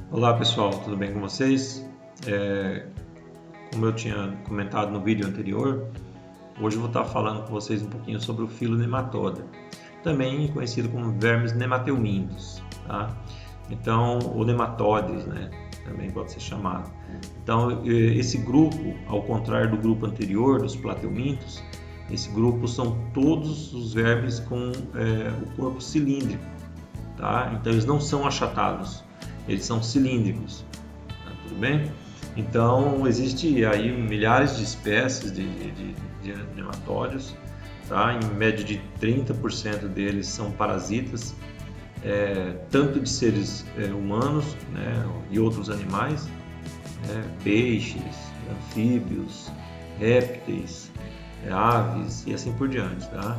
Olá pessoal, tudo bem com vocês? Como eu tinha comentado no vídeo anterior, hoje eu vou estar falando com vocês um pouquinho sobre o filo nematóide, também conhecido como vermes nemateumintos, tá? Então, ou nematóides, né? Também pode ser chamado. Então, esse grupo, ao contrário do grupo anterior, dos plateumintos, esse grupo são todos os vermes com o corpo cilíndrico, tá? Então, eles não são achatados, eles são cilíndricos, tá? Tudo bem? Então, existe aí milhares de espécies de nematóides, tá? Em média de 30% deles são parasitas, tanto de seres humanos, né, e outros animais, peixes, anfíbios, répteis, aves e assim por diante, tá?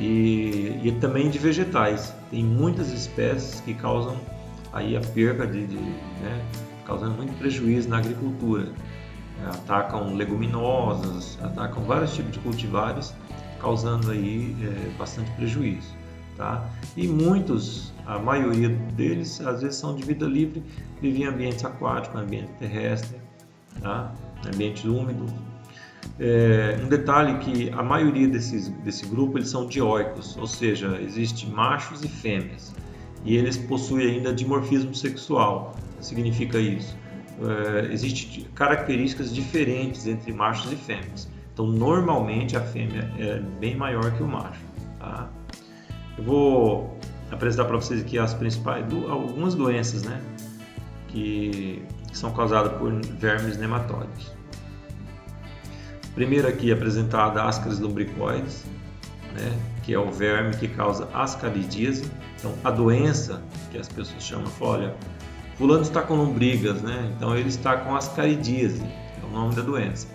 E também de vegetais. Tem muitas espécies que causam aí a perca né, causando muito prejuízo na agricultura. Atacam leguminosas, atacam vários tipos de cultivares, causando aí bastante prejuízo, tá? E muitos, a maioria deles, às vezes são de vida livre, vivem em ambientes aquáticos, ambiente terrestre, tá? Ambientes úmidos. Um detalhe que a maioria desse grupo eles são dioicos, ou seja, existe machos e fêmeas, e eles possuem ainda dimorfismo sexual. O que significa isso? Existem características diferentes entre machos e fêmeas. Então, normalmente a fêmea é bem maior que o macho, tá? Eu vou apresentar para vocês aqui as principais, algumas doenças, né, que são causadas por vermes nematóides. Primeiro aqui apresentada Ascaris lumbricoides, né, que é o verme que causa ascaridíase. Então, a doença que as pessoas chamam, olha, fulano está com lombrigas, né? Então ele está com ascaridíase, é o nome da doença.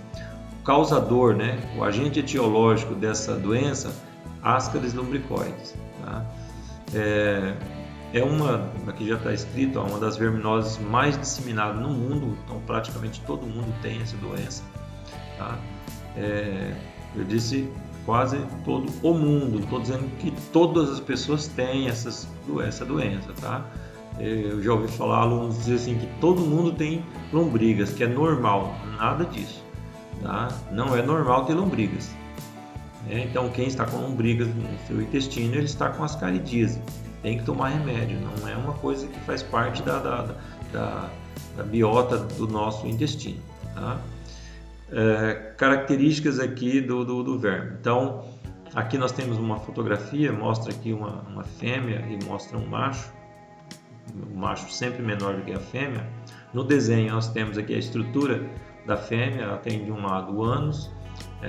O causador, né, o agente etiológico dessa doença, Ascaris lumbricoides, tá? Aqui já está escrito, uma das verminoses mais disseminadas no mundo, então praticamente todo mundo tem essa doença, tá? Eu disse quase todo o mundo, estou dizendo que todas as pessoas têm essa doença, tá? Eu já ouvi falar alunos dizer assim que todo mundo tem lombrigas, que é normal. Nada disso, tá? Não é normal ter lombrigas. Então quem está com lombrigas no seu intestino, ele está com ascaridíase. Tem que tomar remédio, não é uma coisa que faz parte da biota do nosso intestino, tá? Características aqui do verme. Então, aqui nós temos uma fotografia, mostra aqui uma fêmea e mostra um macho, o macho sempre menor do que a fêmea. No desenho nós temos aqui a estrutura da fêmea, ela tem de um lado o ânus,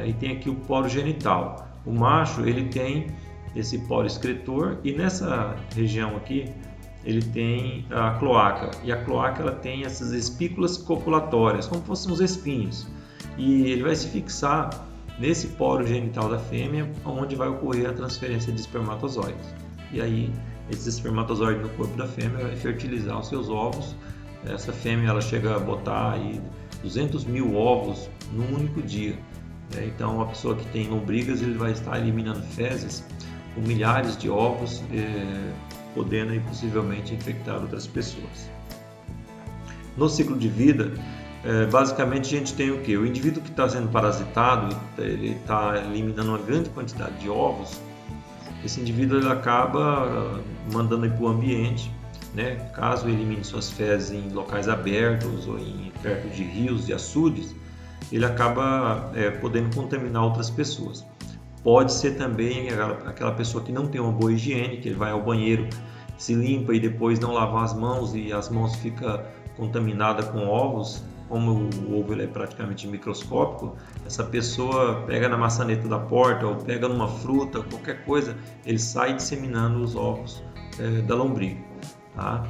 e tem aqui o poro genital. O macho ele tem esse poro excretor e nessa região aqui ele tem a cloaca, e a cloaca ela tem essas espículas copulatórias, como se fossem uns espinhos, e ele vai se fixar nesse poro genital da fêmea, onde vai ocorrer a transferência de espermatozoides. E aí, esse espermatozoide no corpo da fêmea vai fertilizar os seus ovos. Essa fêmea ela chega a botar aí 200 mil ovos num único dia. Então, uma pessoa que tem lombrigas, ele vai estar eliminando fezes com milhares de ovos, podendo aí, possivelmente infectar outras pessoas. No ciclo de vida, basicamente a gente tem o que? O indivíduo que está sendo parasitado, ele está eliminando uma grande quantidade de ovos. Esse indivíduo ele acaba mandando para o ambiente, né? Caso elimine suas fezes em locais abertos ou perto de rios e açudes, ele acaba podendo contaminar outras pessoas. Pode ser também aquela pessoa que não tem uma boa higiene, que ele vai ao banheiro, se limpa e depois não lava as mãos e as mãos ficam contaminadas com ovos. Como o ovo ele é praticamente microscópico, essa pessoa pega na maçaneta da porta ou pega numa fruta, qualquer coisa, ele sai disseminando os ovos da lombriga, tá?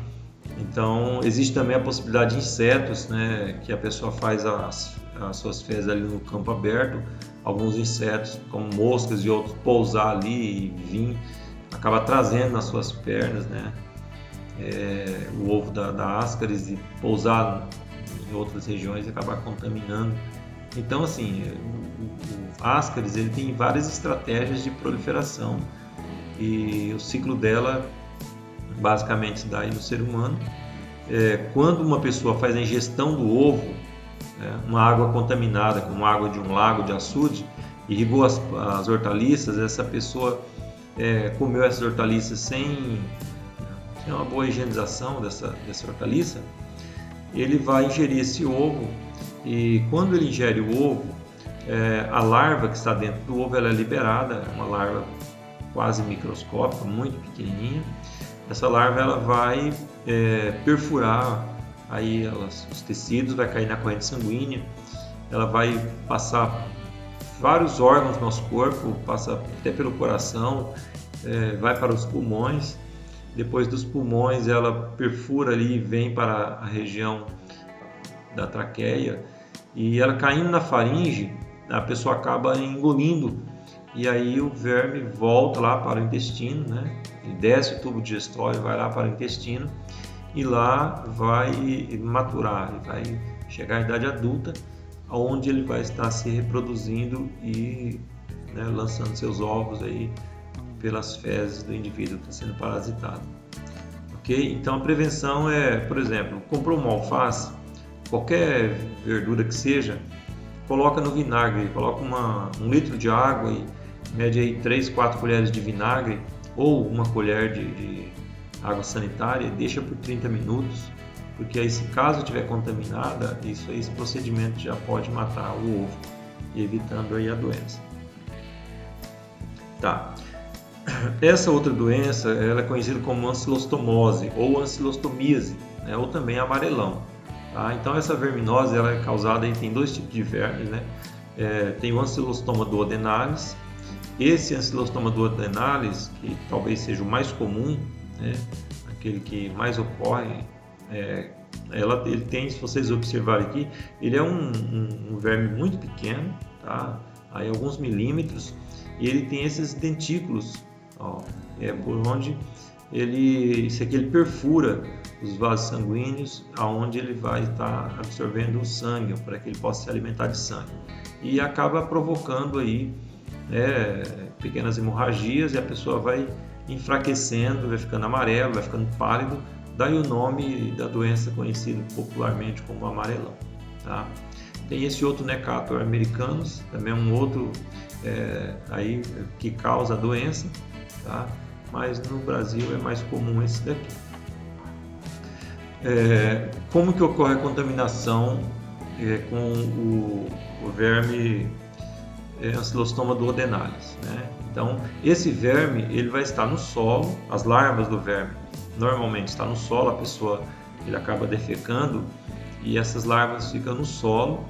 Então, existe também a possibilidade de insetos, né, que a pessoa faz as suas fezes ali no campo aberto, alguns insetos, como moscas e outros, pousar ali e vir, acaba trazendo nas suas pernas, né, o ovo da Ascaris e pousar em outras regiões e acabar contaminando. Então, assim, o Ascaris ele tem várias estratégias de proliferação e o ciclo dela basicamente se dá aí no ser humano, quando uma pessoa faz a ingestão do ovo, uma água contaminada, como água de um lago, de açude, irrigou as hortaliças, essa pessoa comeu essas hortaliças sem uma boa higienização dessa hortaliça, ele vai ingerir esse ovo, e quando ele ingere o ovo, a larva que está dentro do ovo ela é liberada, é uma larva quase microscópica, muito pequenininha. Essa larva ela vai perfurar aí os tecidos, vai cair na corrente sanguínea, ela vai passar vários órgãos do nosso corpo, passa até pelo coração, vai para os pulmões. Depois dos pulmões ela perfura ali e vem para a região da traqueia, e ela caindo na faringe, a pessoa acaba engolindo, e aí o verme volta lá para o intestino, né? Ele desce o tubo digestório, vai lá para o intestino, e lá vai maturar, ele vai chegar à idade adulta, onde ele vai estar se reproduzindo e lançando seus ovos aí pelas fezes do indivíduo que está sendo parasitado. Ok? Então a prevenção por exemplo, comprou uma alface, qualquer verdura que seja, coloca no vinagre, coloca 1 litro de água e mede aí 3, 4 colheres de vinagre ou 1 colher de água sanitária, deixa por 30 minutos, porque aí, se caso estiver contaminada, esse procedimento já pode matar o ovo, evitando aí a doença. Tá. Essa outra doença ela é conhecida como ancilostomose ou ancilostomíase, né? Ou também amarelão. Tá? Então essa verminose ela é causada, tem 2 tipos de vermes, né? Tem o ancilostoma duodenalis. Esse ancilostoma duodenalis, que talvez seja o mais comum, né? Aquele que mais ocorre, ele tem, se vocês observarem aqui, ele é um verme muito pequeno, tá? Aí alguns milímetros, e ele tem esses dentículos, ó, por onde ele perfura os vasos sanguíneos, aonde ele vai estar absorvendo o sangue, para que ele possa se alimentar de sangue, e acaba provocando aí pequenas hemorragias, e a pessoa vai enfraquecendo, vai ficando amarelo, vai ficando pálido, daí o nome da doença conhecido popularmente como amarelão. Tá? Tem esse outro Necator americanus, também é um outro aí que causa a doença, tá? Mas no Brasil é mais comum esse daqui. Como que ocorre a contaminação com o verme ancilostoma duodenalis, né? Então esse verme ele vai estar no solo, as larvas do verme normalmente estão no solo, a pessoa ele acaba defecando e essas larvas ficam no solo,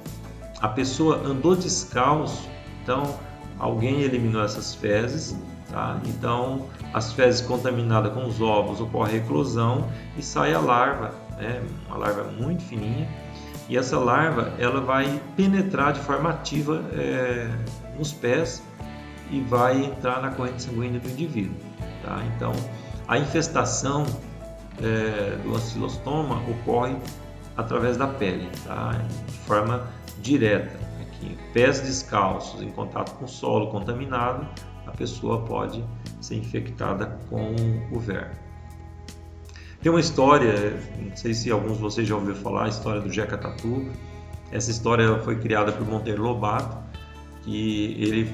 a pessoa andou descalço, então alguém eliminou essas fezes, tá? Então as fezes contaminadas com os ovos ocorre a eclosão e sai a larva, né? Uma larva muito fininha, e essa larva ela vai penetrar de forma ativa nos pés e vai entrar na corrente sanguínea do indivíduo, tá? Então a infestação do ancilostoma ocorre através da pele, tá? De forma direta. Aqui, pés descalços em contato com o solo contaminado, a pessoa pode ser infectada com o verme. Tem uma história, não sei se alguns de vocês já ouviram falar, a história do Jeca Tatu. Essa história foi criada por Monteiro Lobato, que ele,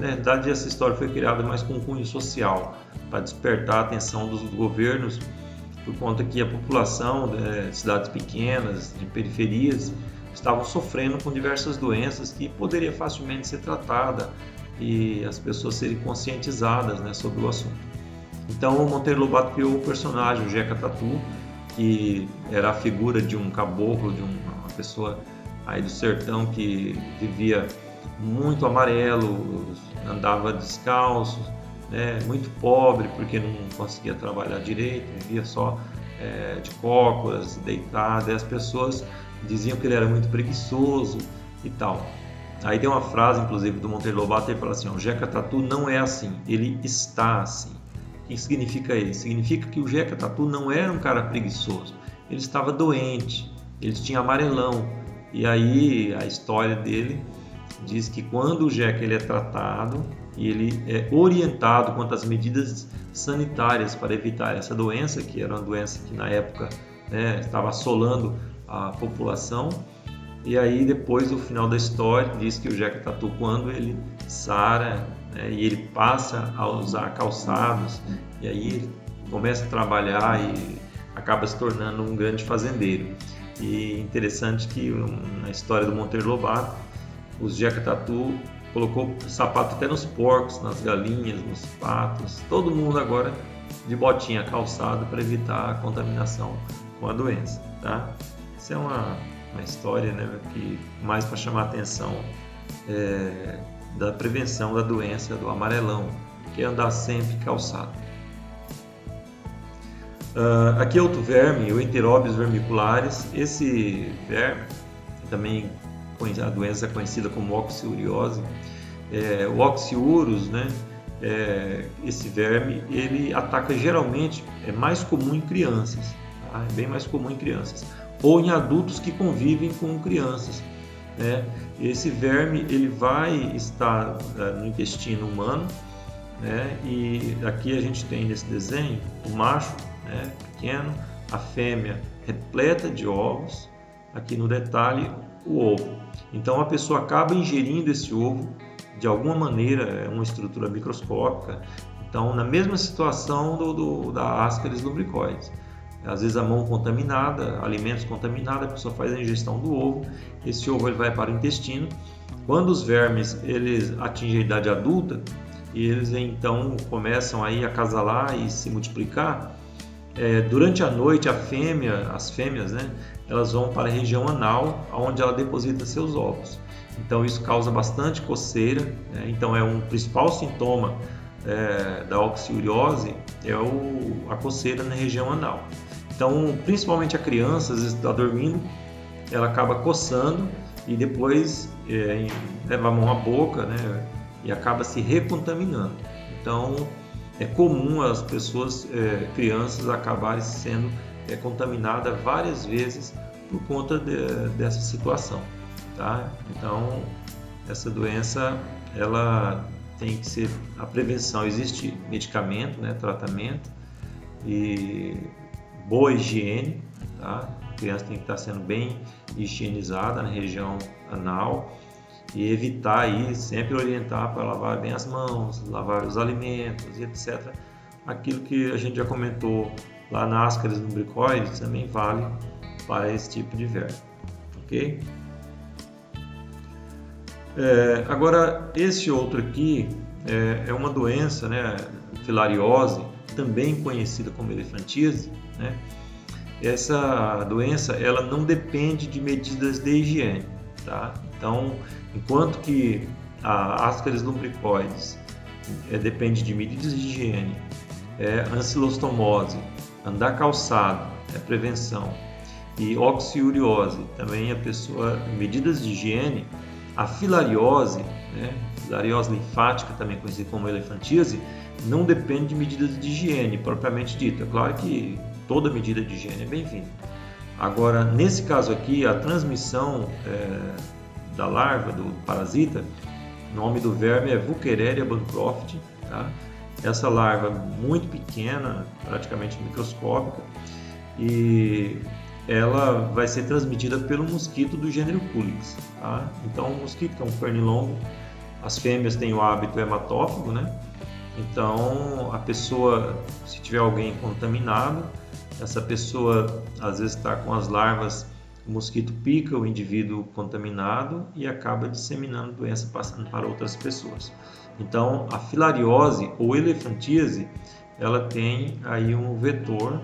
na verdade, essa história foi criada mais com um cunho social, para despertar a atenção dos governos, por conta que a população de cidades pequenas, de periferias, estavam sofrendo com diversas doenças que poderia facilmente ser tratada e as pessoas serem conscientizadas, né, sobre o assunto. Então o Monteiro Lobato criou o personagem, o Jeca Tatu, que era a figura de um caboclo, de uma pessoa aí do sertão que vivia muito amarelo, andava descalço, né, muito pobre porque não conseguia trabalhar direito, vivia só de cócoras, deitado, e as pessoas diziam que ele era muito preguiçoso e tal. Aí tem uma frase, inclusive, do Monteiro Lobato, ele fala assim: o Jeca Tatu não é assim, ele está assim. O que significa isso? Significa que o Jeca Tatu não era um cara preguiçoso, ele estava doente, ele tinha amarelão. E aí a história dele diz que quando o Jeca ele é tratado e ele é orientado quanto às medidas sanitárias para evitar essa doença, que era uma doença que na época né, estava assolando a população. E aí depois, no final da história, diz que o Jeca Tatu, quando ele sara, né, e ele passa a usar calçados, e aí ele começa a trabalhar e acaba se tornando um grande fazendeiro. E interessante que na história do Monteiro Lobato, os Jeca Tatu colocou sapato até nos porcos, nas galinhas, nos patos, todo mundo agora de botinha, calçado, para evitar a contaminação com a doença, tá? Isso é uma história, né, que mais para chamar a atenção da prevenção da doença do amarelão, que é andar sempre calçado. Aqui é outro verme, o Enterobius vermicularis. Esse verme, também a doença é conhecida como oxiuriose, o oxiurus, né, esse verme, ele ataca geralmente, é mais comum em crianças, tá? É bem mais comum em crianças, ou em adultos que convivem com crianças, né? Esse verme, ele vai estar no intestino humano, né? E aqui a gente tem nesse desenho o macho, né, pequeno, a fêmea repleta de ovos, aqui no detalhe o ovo. Então a pessoa acaba ingerindo esse ovo de alguma maneira, é uma estrutura microscópica. Então, na mesma situação da Ascaris lumbricoides, às vezes a mão contaminada, alimentos contaminados, a pessoa faz a ingestão do ovo, esse ovo ele vai para o intestino. Quando os vermes eles atingem a idade adulta, e eles então começam aí a acasalar e se multiplicar, durante a noite as fêmeas, né, elas vão para a região anal, onde ela deposita seus ovos. Então isso causa bastante coceira, né? Então é um principal sintoma da oxiuriose, a coceira na região anal. Então, principalmente a criança, às vezes está dormindo, ela acaba coçando e depois leva a mão à boca, né, e acaba se recontaminando. Então é comum as pessoas, crianças, acabarem sendo contaminadas várias vezes por conta dessa situação, tá? Então essa doença, ela tem que ser, a prevenção, existe medicamento, né, tratamento e boa higiene, tá? A criança tem que estar sendo bem higienizada na região anal e evitar aí, sempre orientar para lavar bem as mãos, lavar os alimentos e etc. Aquilo que a gente já comentou lá na Ascaris lumbricoides também vale para esse tipo de verme, ok? Agora, esse outro aqui é uma doença, né, filariose, também conhecida como elefantíase, né? Essa doença, ela não depende de medidas de higiene, tá? Então, enquanto que a Ascaris lumbricoides depende de medidas de higiene, ancilostomose, andar calçado, prevenção, e oxiuriose, também a pessoa, medidas de higiene. A filariose, né, filariose linfática, também conhecida como elefantíase, não depende de medidas de higiene propriamente dita. Claro que toda medida de higiene é bem-vinda. Agora, nesse caso aqui, a transmissão da larva, do parasita, o nome do verme é Wuchereria bancroft, tá? Essa larva muito pequena, praticamente microscópica, e ela vai ser transmitida pelo mosquito do gênero Culex, tá? Então, o mosquito, que é um pernilongo, as fêmeas têm o hábito hematófago, né? Então, a pessoa, se tiver alguém contaminado, essa pessoa às vezes está com as larvas, o mosquito pica o indivíduo contaminado e acaba disseminando doença, passando para outras pessoas. Então, a filariose ou elefantíase, ela tem aí um vetor,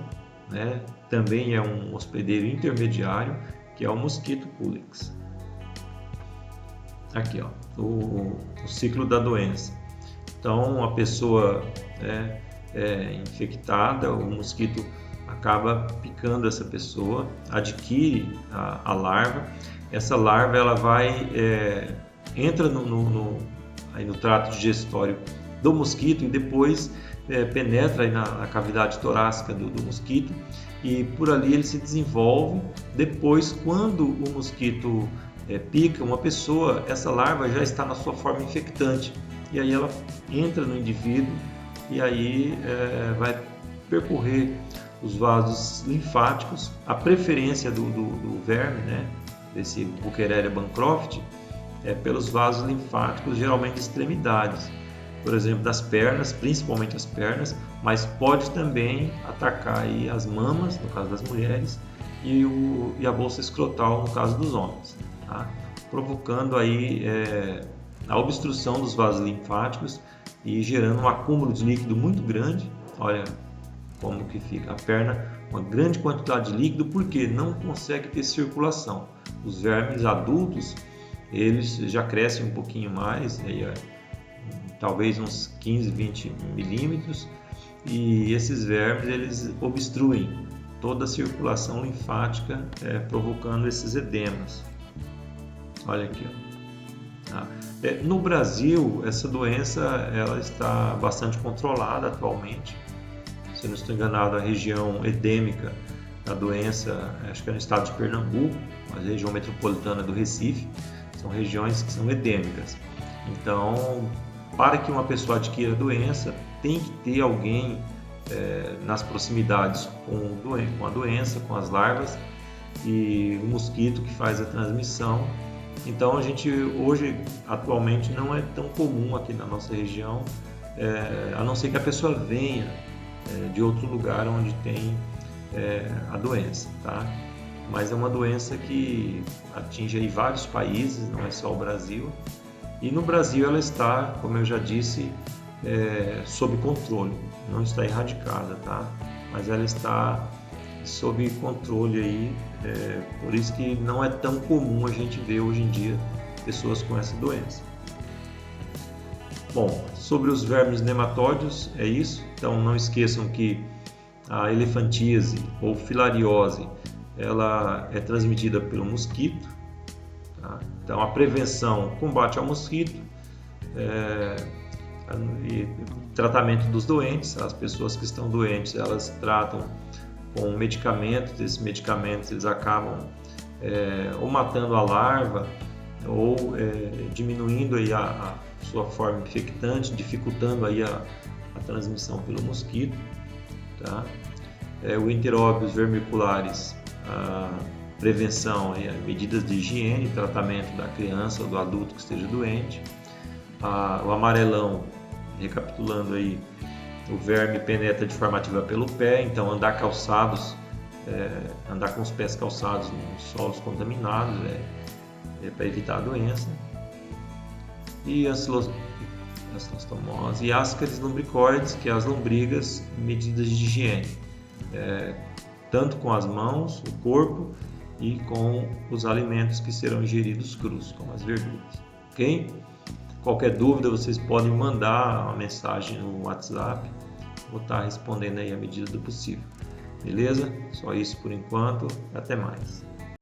né? Também é um hospedeiro intermediário, que é o mosquito Culex. Aqui, ó, o ciclo da doença. Então, a pessoa é infectada, o mosquito acaba picando essa pessoa, adquire a larva. Essa larva, ela vai entra no trato digestório do mosquito e depois penetra aí na cavidade torácica do mosquito, e por ali ele se desenvolve. Depois, quando o mosquito pica uma pessoa, essa larva já está na sua forma infectante, e aí ela entra no indivíduo e aí vai percorrer os vasos linfáticos, a preferência do verme, né, desse Buchereria bancrofti, é pelos vasos linfáticos, geralmente de extremidades, por exemplo, das pernas, principalmente as pernas, mas pode também atacar aí as mamas, no caso das mulheres, e a bolsa escrotal, no caso dos homens, tá? Provocando aí a obstrução dos vasos linfáticos e gerando um acúmulo de líquido muito grande. Olha como que fica a perna, uma grande quantidade de líquido, porque não consegue ter circulação. Os vermes adultos, eles já crescem um pouquinho mais, aí, talvez uns 15, 20 milímetros, e esses vermes eles obstruem toda a circulação linfática, provocando esses edemas. Olha aqui, ó. No Brasil, essa doença ela está bastante controlada atualmente. Se eu não estou enganado, a região endêmica da doença, acho que é no estado de Pernambuco, a região metropolitana do Recife, são regiões que são endêmicas. Então, para que uma pessoa adquira a doença, tem que ter alguém nas proximidades com a doença, com as larvas, e o mosquito que faz a transmissão. Então, a gente hoje, atualmente, não é tão comum aqui na nossa região, a não ser que a pessoa venha de outro lugar onde tem a doença, tá? Mas é uma doença que atinge aí vários países, não é só o Brasil. E no Brasil ela está, como eu já disse, sob controle, não está erradicada, tá? Mas ela está sob controle aí, por isso que não é tão comum a gente ver hoje em dia pessoas com essa doença. Bom, sobre os vermes nematóides é isso, então não esqueçam que a elefantíase ou filariose ela é transmitida pelo mosquito, tá? Então a prevenção, combate ao mosquito, e tratamento dos doentes. As pessoas que estão doentes, elas tratam com medicamentos. Esses medicamentos eles acabam ou matando a larva ou diminuindo aí a sua forma infectante, dificultando aí a transmissão pelo mosquito, tá? O enteróbios vermiculares, a prevenção e medidas de higiene, tratamento da criança ou do adulto que esteja doente. O amarelão, recapitulando aí, o verme penetra de forma ativa pelo pé, então andar calçados, andar com os pés calçados em solos contaminados para evitar a doença. E ancilostomose e Ascaris lumbricoides, que é as lombrigas, medidas de higiene, tanto com as mãos, o corpo e com os alimentos que serão ingeridos crus, como as verduras. Ok? Qualquer dúvida vocês podem mandar uma mensagem no WhatsApp, vou estar respondendo aí à medida do possível. Beleza? Só isso por enquanto, até mais.